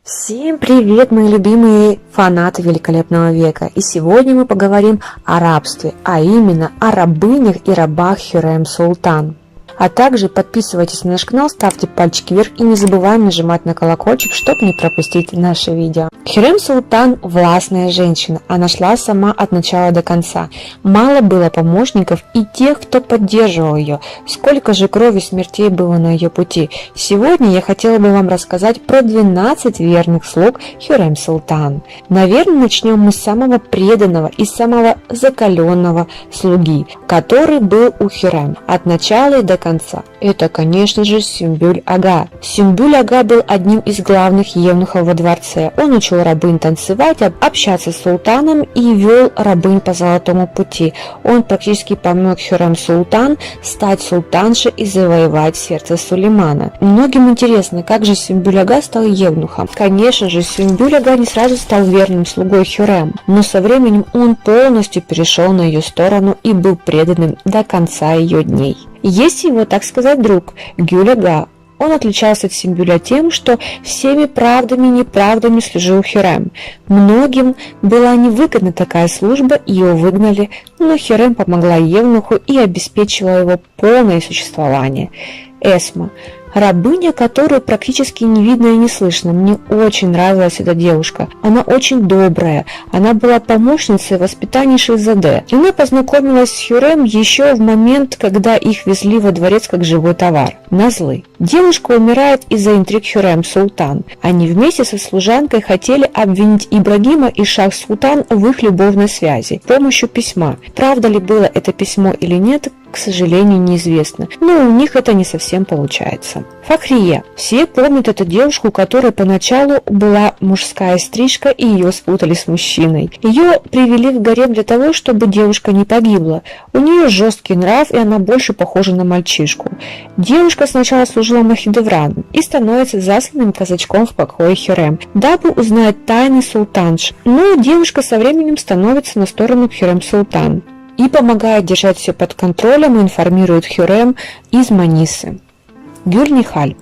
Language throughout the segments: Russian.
Всем привет, мои любимые фанаты Великолепного века! И сегодня мы поговорим о рабстве, а именно о рабынях и рабах Хюррем Султан. А также подписывайтесь на наш канал, ставьте пальчики вверх и не забываем нажимать на колокольчик, чтобы не пропустить наши видео. Хюррем Султан – властная женщина, она шла сама от начала до конца. Мало было помощников и тех, кто поддерживал ее. Сколько же крови, смертей было на ее пути. Сегодня я хотела бы вам рассказать про 12 верных слуг Хюррем Султан. Наверное, начнем мы с самого преданного и самого закаленного слуги, который был у Хюррем от начала и до конца. Это, конечно же, Сюмбюль-ага. Сюмбюль-ага был одним из главных евнухов во дворце. Он учил рабынь танцевать, общаться с султаном и вел рабынь по золотому пути. Он практически помог Хюррем Султан стать султаншей и завоевать сердце Сулеймана. Многим интересно, как же Сюмбюль-ага стал евнухом. Конечно же, Сюмбюль-ага не сразу стал верным слугой Хюррем, но со временем он полностью перешел на ее сторону и был преданным до конца ее дней. Есть его, так сказать, друг Гюль-ага. Он отличался от Сюмбюля тем, что всеми правдами и неправдами служил Хюррем. Многим была невыгодна такая служба, и его выгнали, но Хюррем помогла евнуху и обеспечила его полное существование. Эсма. Рабыня, которую практически не видно и не слышно. Мне очень нравилась эта девушка. Она очень добрая. Она была помощницей воспитания Шахзаде. Она познакомилась с Хюррем еще в момент, когда их везли во дворец как живой товар. Назлы. Девушка умирает из-за интриг Хюррем Султан. Они вместе со служанкой хотели обвинить Ибрагима и Шах-Султан в их любовной связи с помощью письма. Правда ли было это письмо или нет, к сожалению, неизвестно, но у них это не совсем получается. Фахрия. Все помнят эту девушку, которая поначалу была мужская стрижка, и ее спутали с мужчиной. Ее привели в гарем для того, чтобы девушка не погибла. У нее жесткий нрав, и она больше похожа на мальчишку. Девушка сначала служила Махидевран и становится засланным казачком в покое Хюррем, дабы узнать тайны султанш. Но девушка со временем становится на сторону Хюррем Султан и помогает держать все под контролем и информирует Хюррем из Манисы. Гюль-Нихаль.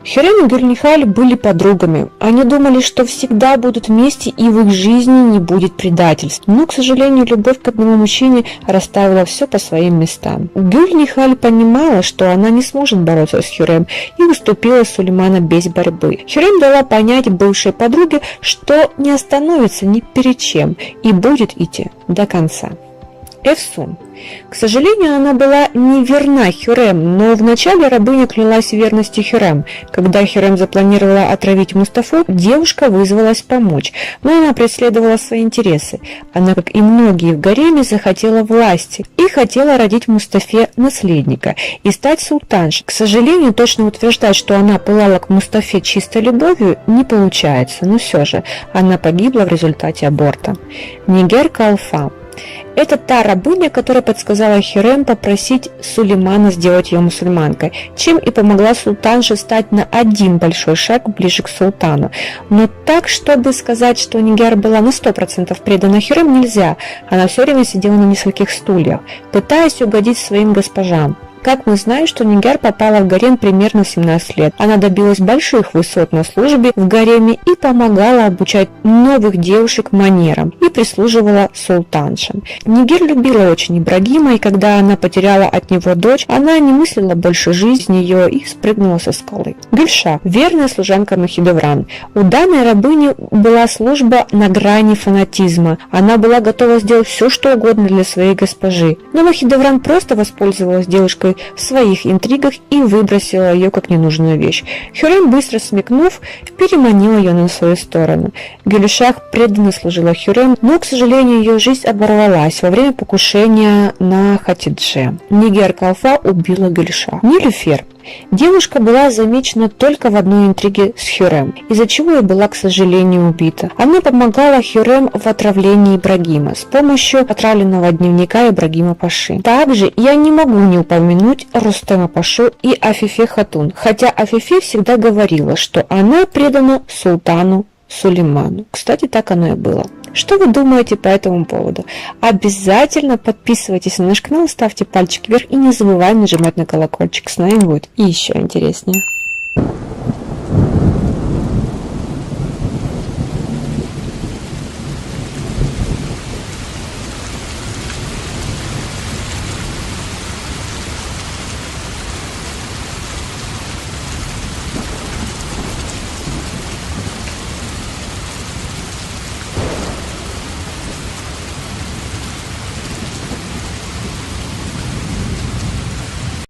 Хюррем и Гюль-Нихаль были подругами. Они думали, что всегда будут вместе и в их жизни не будет предательств. Но, к сожалению, любовь к одному мужчине расставила все по своим местам. Гюль-Нихаль понимала, что она не сможет бороться с Хюррем, и уступила Сулеймана без борьбы. Хюррем дала понять бывшей подруге, что не остановится ни перед чем и будет идти до конца. Эфсун. К сожалению, она была не верна Хюррем, но вначале рабыня клялась в верности Хюррем. Когда Хюррем запланировала отравить Мустафу, девушка вызвалась помочь, но она преследовала свои интересы. Она, как и многие в гареме, захотела власти и хотела родить Мустафе наследника и стать султаншей. К сожалению, точно утверждать, что она пылала к Мустафе чистой любовью, не получается, но все же она погибла в результате аборта. Нигер Калфа. Это та рабыня, которая подсказала Хюррем попросить Сулеймана сделать ее мусульманкой, чем и помогла султанше стать на один большой шаг ближе к султану. Но так, чтобы сказать, что Нигер была на 100% предана Хюррем, нельзя. Она все время сидела на нескольких стульях, пытаясь угодить своим госпожам. Как мы знаем, что Нигер попала в гарем примерно в 17 лет. Она добилась больших высот на службе в гареме и помогала обучать новых девушек манерам и прислуживала султаншам. Нигер любила очень Ибрагима, и когда она потеряла от него дочь, она не мыслила больше жизни ее и спрыгнула со скалы. Гюльша. Верная служанка Махидевран. У данной рабыни была служба на грани фанатизма. Она была готова сделать все, что угодно для своей госпожи. Но Махидевран просто воспользовалась девушкой в своих интригах и выбросила ее как ненужную вещь. Хюррем, быстро смекнув, переманила ее на свою сторону. Гюльшах преданно служила Хюррем, но, к сожалению, ее жизнь оборвалась во время покушения на Хатидже. Нигер Калфа убила Гюльшах. Нилюфер. Девушка была замечена только в одной интриге с Хюррем, из-за чего и была, к сожалению, убита. Она помогала Хюррем в отравлении Ибрагима с помощью отравленного дневника Ибрагима Паши. Также я не могу не упомянуть Рустема Пашу и Афифе Хатун, хотя Афифе всегда говорила, что она предана султану Сулейману. Кстати, так оно и было. Что вы думаете по этому поводу? Обязательно подписывайтесь на наш канал, ставьте пальчик вверх и не забываем нажимать на колокольчик. С нами будет еще интереснее.